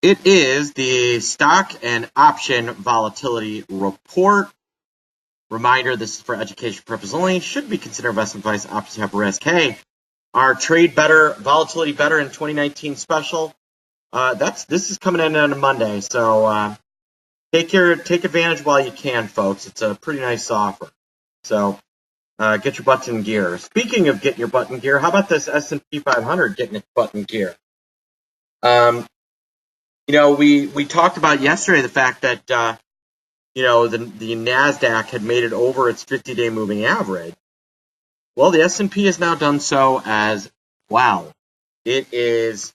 It is the stock and option volatility report. Reminder, this is for education purposes only. Should be considered investment advice. Options have risk. Hey, our trade better, volatility better in 2019 special. This is coming in on a Monday, so take advantage while you can, folks. It's a pretty nice offer. So get your butts in gear. Speaking of getting your butt in gear, how about this S&P 500 getting its butt in gear? We talked about yesterday the fact that the NASDAQ had made it over its 50-day moving average. Well, the S&P has now done so as well. It's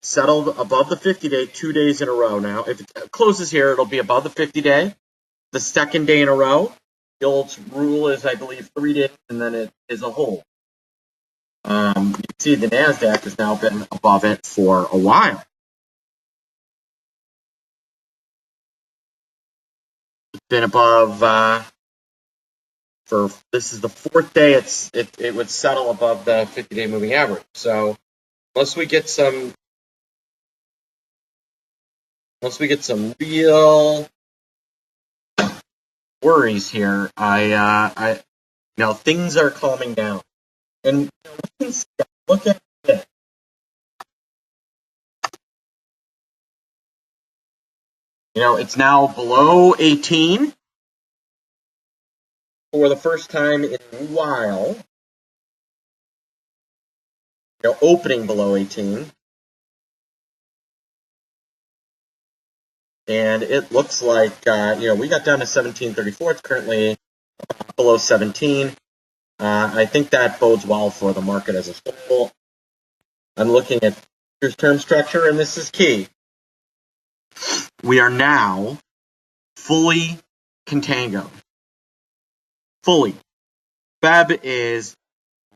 settled above the 50-day 2 days in a row now. If it closes here, it'll be above the 50-day. The second day in a row. The old rule is, I believe, 3 days, and then it is a hold. You can see the NASDAQ has now been above it for a while. It's been above this is the fourth day it would settle above the 50-day moving average. So unless we get some real worries here, things are calming down. And look at it. It's now below 18 for the first time in a while. Opening below 18. And it looks like, we got down to 1734. It's currently below 17. I think that bodes well for the market as a whole. I'm looking at futures term structure, and this is key. We are now fully contango. Fully. Feb is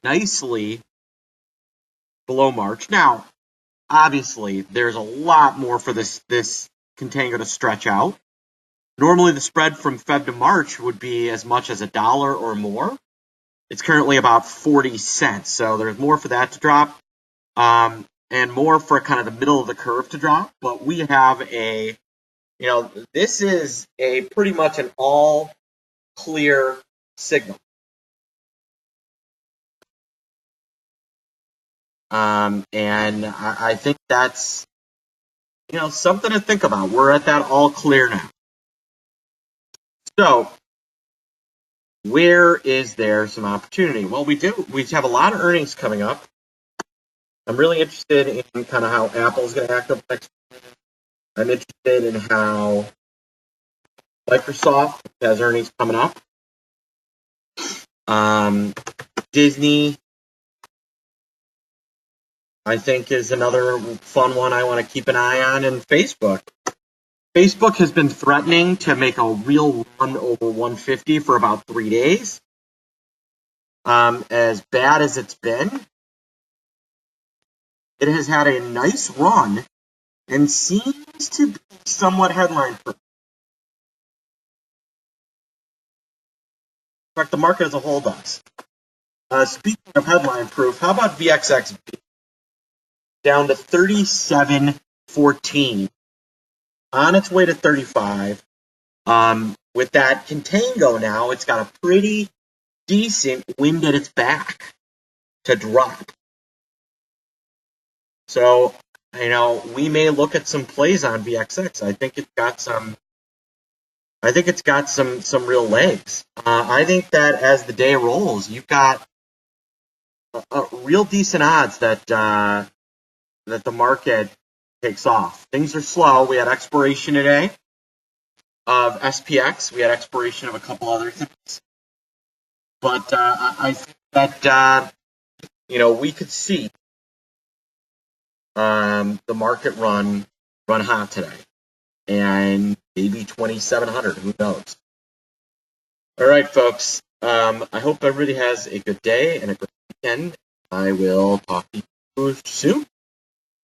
nicely below March. Now, obviously, there's a lot more for this contango to stretch out. Normally, the spread from Feb to March would be as much as $1 or more. It's currently about 40 cents, so there's more for that to drop, and more for kind of the middle of the curve to drop. But we have this is a pretty much an all clear signal. And I think that's something to think about. We're at that all clear now. So where is there some opportunity? Well, we do. We have a lot of earnings coming up. I'm really interested in kind of how Apple's going to act up next week. I'm interested in how Microsoft has earnings coming up. Disney, I think, is another fun one I want to keep an eye on, and Facebook. Facebook has been threatening to make a real run over 150 for about 3 days. As bad as it's been, it has had a nice run and seems to be somewhat headline-proof. In fact, the market as a whole does. Speaking of headline-proof, how about VXXB? Down to 37.14. On its way to 35. With that contango now, it's got a pretty decent wind at its back to drop. So, we may look at some plays on VXX. I think it's got some real legs. I think that as the day rolls, you've got a real decent odds that the market takes off. Things are slow. We had expiration today of SPX. We had expiration of a couple other things. But I think that, we could see the market run hot today. And maybe 2,700. Who knows? All right, folks. I hope everybody has a good day and a good weekend. I will talk to you soon.